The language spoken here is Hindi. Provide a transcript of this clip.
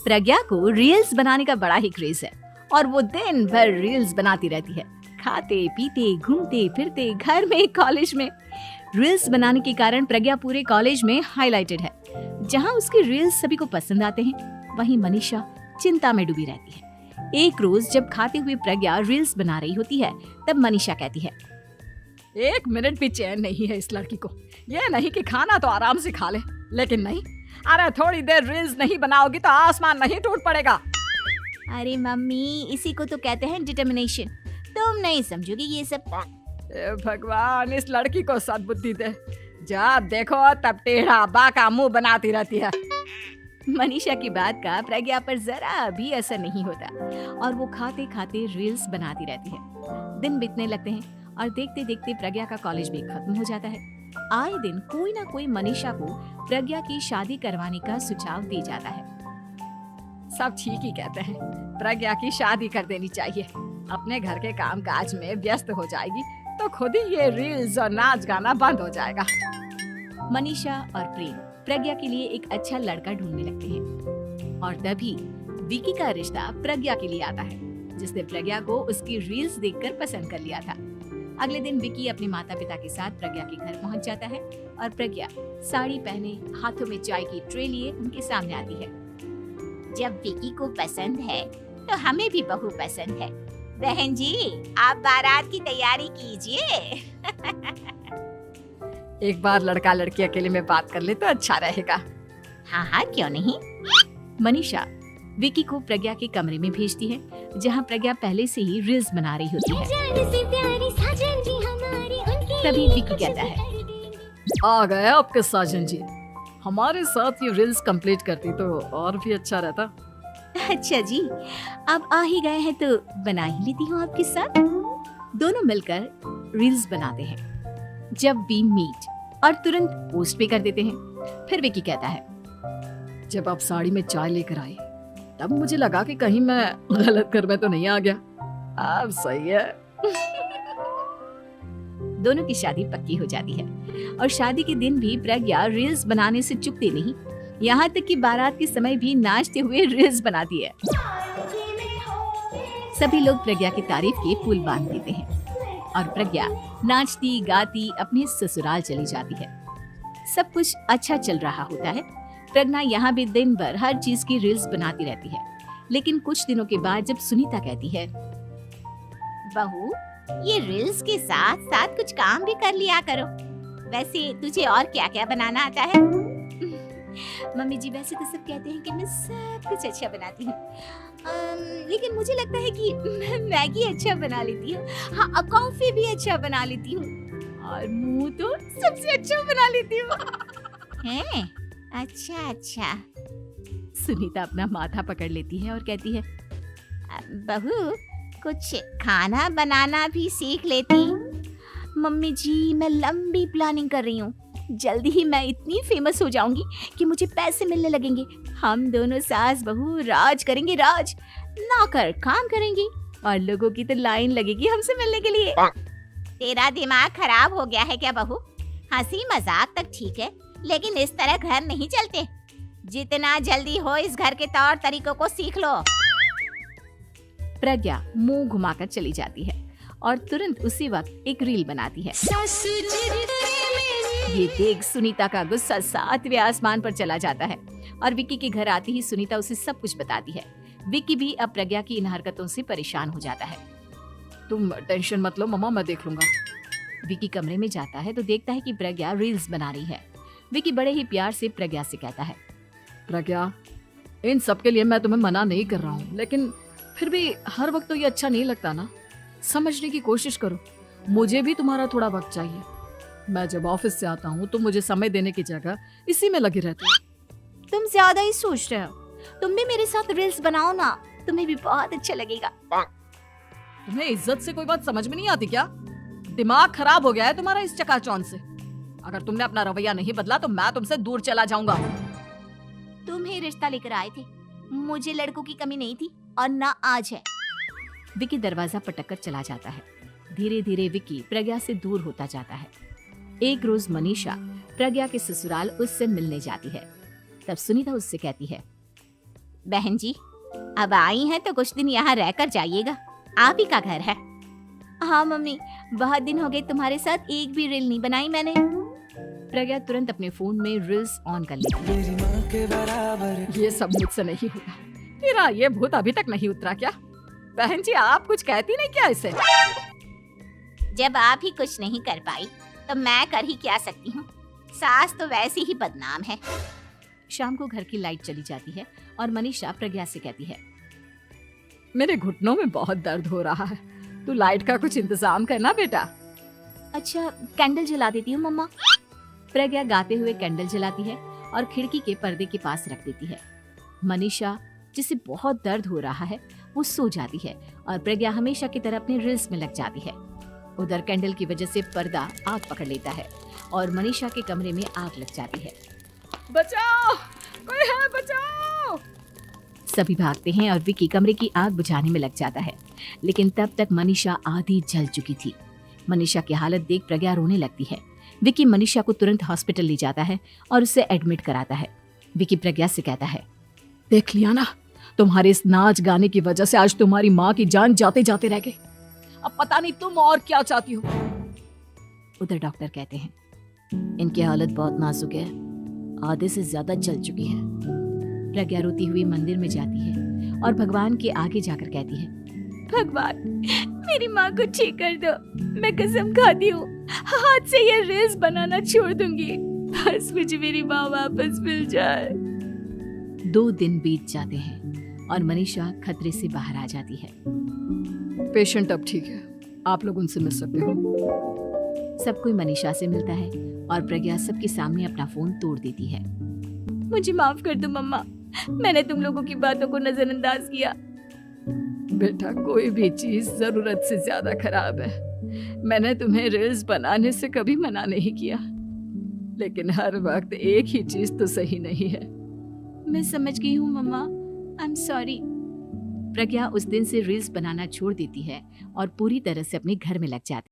प्रज्ञा को रील्स बनाने का बड़ा ही क्रेज है और वो दिन भर रील्स बनाती रहती है। खाते पीते घूमते फिरते घर में कॉलेज में रील्स बनाने के कारण प्रज्ञा पूरे कॉलेज में हाईलाइटेड है। जहां उसकी रील्स सभी को पसंद आते हैं, वहीं मनीषा चिंता में डूबी रहती है। एक रोज जब खाते हुए प्रज्ञा रील्स बना रही होती है, तब मनीषा कहती है, 1 मिनट भी चैन नहीं है इस लड़की को। ये नहीं कि खाना तो आराम से खा ले, लेकिन नहीं, अरे थोड़ी देर रील्स नहीं बनाओगी तो आसमान नहीं टूट पड़ेगा। अरे मम्मी, इसी को तो कहते हैं डिटर्मिनेशन। तुम नहीं समझोगी ये सब। भगवान, इस लड़की को सद्बुद्धि दे। जब देखो तब टेढ़ा बाका मुंह बनाती रहती है। मनीषा की बात का प्रज्ञा पर जरा भी असर नहीं होता और वो खाते खाते रील्स बनाती रहती है। दिन बीतने लगते हैं और देखते देखते प्रज्ञा का कॉलेज भी खत्म हो जाता है। आए दिन कोई ना कोई मनीषा को प्रज्ञा की शादी करवाने का सुझाव दे जाता है। सब ठीक ही कहते हैं, प्रज्ञा की शादी कर देनी चाहिए। अपने घर के काम काज में व्यस्त हो जाएगी तो खुद ही ये रील्स और नाच गाना बंद हो जाएगा। मनीषा और प्रेम प्रज्ञा के लिए एक अच्छा लड़का ढूंढने लगते हैं और तभी विकी का रिश्ता प्रज्ञा के लिए आता है, जिसने प्रज्ञा को उसकी रील्स देखकर पसंद कर लिया था। अगले दिन विकी अपने माता पिता के साथ प्रज्ञा के घर पहुंच जाता है और प्रज्ञा साड़ी पहने हाथों में चाय की ट्रे लिए उनके सामने आती है। जब विकी को पसंद है तो हमें भी बहू पसंद है। बहन जी, आप बारात की तैयारी कीजिए। एक बार लड़का लड़की अकेले में बात कर ले तो अच्छा रहेगा। हाँ हाँ, क्यों नहीं। मनीषा विकी को प्रज्ञा के कमरे में भेजती है, जहां प्रज्ञा पहले से ही रील्स बना रही होती है। तभी विकी कहता है, आ गए आपके साजन जी। हमारे साथ ये रील्स कंप्लीट करती तो और भी अच्छा रहता। अच्छा जी, अब आ ही गए हैं तो बना ही लेती हूँ आपके साथ। दोनों मिलकर रील्स बनाते हैं। जब वी मीट और तुरंत पोस्ट भी कर देते हैं। फिर विकी कहता है, जब आप साड़ी में चाय लेकर आए तब मुझे लगा कि कहीं मैं गलत घर में तो नहीं आ गया। अब सही है। दोनों की शादी पक्की हो जाती है और शादी के दिन भी प्रज्ञा रील्स बनाने से चूकती नहीं। यहाँ तक कि बारात के समय भी नाचते हुए रील्स बनाती है। सभी लोग प्रज्ञा की तारीफ के पुल बांध देते हैं और प्रज्ञा नाचती गाती अपने ससुराल चली जाती है। सब कुछ अच्छा चल रहा होता है। प्रज्ञा यहाँ भी दिन भर हर चीज की रील्स बनाती रहती है। लेकिन कुछ दिनों के बाद जब सुनीता कहती है, बहू, ये रील्स के साथ साथ कुछ काम भी कर लिया करो। वैसे तुझे और क्या क्या बनाना आता है? मम्मी जी, वैसे तो सब कहते हैं कि मैं सब कुछ अच्छा बनाती हूँ, लेकिन मुझे लगता है कि मैं मैगी अच्छा बना लेती हूँ। हाँ, कॉफी भी अच्छा बना लेती हूँ और मुंह तो सबसे अच्छा बना लेती हूँ। हैं? अच्छा अच्छा। सुनीता अपना माथा पकड़ लेती है और कहती है, बहू, कुछ खाना बनाना भी सीख लेती। मम्मी जी, मैं लंबी प्लानिंग कर रही हूँ। जल्दी ही मैं इतनी फेमस हो जाऊंगी कि मुझे पैसे मिलने लगेंगे। हम दोनों सास बहू राज करेंगे, राज। नौकर काम करेंगे और लोगों की तो लाइन लगेगी हमसे मिलने के लिए। तेरा दिमाग खराब हो गया है क्या बहू? हंसी मजाक तक ठीक है, लेकिन इस तरह घर नहीं चलते। जितना जल्दी हो इस घर के तौर तरीकों को सीख लो। प्रज्ञा मुंह घुमाकर चली जाती है और तुरंत उसी वक्त एक रील बनाती है। ये देख सुनीता का गुस्सा 7वें आसमान पर चला जाता है और विक्की के घर आती ही सुनीता उसे सब कुछ बताती है। विक्की भी अब प्रज्ञा की इन हरकतों से परेशान हो जाता है। तुम टेंशन मत लो मम्मा, मैं देख लूंगा। विक्की कमरे में जाता है तो देखता है कि प्रज्ञा रील्स बना रही है। विक्की बड़े ही प्यार से प्रज्ञा से कहता है, प्रज्ञा, इन सब के लिए मैं तुम्हें मना नहीं कर रहा हूँ, लेकिन फिर भी हर वक्त तो ये अच्छा नहीं लगता ना। समझने की कोशिश करो, मुझे भी तुम्हारा थोड़ा वक्त चाहिए। मैं जब ऑफिस से आता हूँ तो मुझे समय देने की जगह इसी में लगी रहती है। तुम ज्यादा ही सोच रहे हो। तुम भी मेरे साथ रील्स बनाओ ना, तुम्हें भी बहुत अच्छा लगेगा। तुम्हें इज्जत से कोई बात समझ में नहीं आती क्या? दिमाग खराब हो गया है तुम्हारा इस चकाचौंध से। अगर तुमने अपना रवैया नहीं बदला तो मैं तुमसे दूर चला जाऊंगा। तुम ही रिश्ता लेकर आए थे, मुझे लड़कों की कमी नहीं थी और ना आज है। विक्की दरवाजा पटक कर चला जाता है। धीरे धीरे विक्की प्रज्ञा से दूर होता जाता है। एक रोज मनीषा प्रज्ञा के ससुराल उससे मिलने जाती है। तब सुनीता उससे कहती है, बहन जी, अब आई हैं तो कुछ दिन यहाँ रहकर जाइएगा, आप ही का घर है। हाँ मम्मी, बहुत दिन हो गए तुम्हारे साथ एक भी रील नहीं बनाई मैंने। प्रज्ञा तुरंत अपने फोन में रील्स ऑन कर लेती है। ये सब मुझसे नहीं होगा। तेरा ये भूत अभी तक नहीं उतरा क्या? बहन जी आप कुछ कहती नहीं क्या इसे? जब आप ही कुछ नहीं कर पाई तो मैं कर ही क्या सकती हूँ। सास तो वैसी ही बदनाम है। शाम को घर की लाइट चली जाती है और मनीषा प्रज्ञा से कहती है, मेरे घुटनों में बहुत दर्द हो रहा है, तू लाइट का कुछ इंतजाम करना बेटा। अच्छा कैंडल जला देती हूँ मम्मा। प्रज्ञा गाते हुए कैंडल जलाती है और खिड़की के पर्दे के पास रख देती है। मनीषा जिसे बहुत दर्द हो रहा है वो सो जाती है और प्रज्ञा हमेशा की तरह अपने रील्स में लग जाती है। उधर कैंडल की वजह से पर्दा आग पकड़ लेता है और मनीषा के कमरे में आग लग जाती है। बचाओ, कोई है बचाओ। सभी भागते हैं और विकी कमरे की आग बुझाने में लग जाता है, लेकिन तब तक मनीषा आधी जल चुकी थी। मनीषा की हालत देख प्रज्ञा रोने लगती है। विकी मनीषा को तुरंत हॉस्पिटल ले जाता है और उसे एडमिट कराता है। विकी प्रज्ञा से कहता है, देख लिया ना, तुम्हारे इस नाच गाने की वजह से आज तुम्हारी माँ की जान जाते जाते रह गई। अब पता नहीं तुम और क्या चाहती हो। उधर डॉक्टर कहते हैं, इनकी हालत बहुत नाजुक है, आधे से ज्यादा जल चुकी है। प्रज्ञा रोती हुई मंदिर में जाती है और भगवान के आगे जाकर कहती है, भगवान मेरी माँ को ठीक कर दो, मैं कसम खाती हूँ हाथ से ये रील्स बनाना छोड़ दूंगी, बस मुझे मेरी माँ वापस मिल जाए। 2 दिन बीत जाते हैं और मनीषा खतरे से बाहर आ जाती है। पेशेंट अब ठीक है, आप लोग उनसे मिल सकते हो। सब कोई मनीषा से मिलता है और प्रज्ञा सबके सामने अपना फोन तोड़ देती है। मुझे माफ कर दो मम्मा, मैंने तुम लोगों की बातों को नजरअंदाज किया। बेटा कोई भी चीज जरूरत से ज्यादा खराब है। मैंने तुम्हें रील्स बनाने से कभी मना नहीं किया, लेकिन हर वक्त एक ही चीज तो सही नहीं है। मैं समझ गई हूँ मम्मा, आई एम सॉरी। प्रज्ञा उस दिन से रील्स बनाना छोड़ देती है और पूरी तरह से अपने घर में लग जाती है।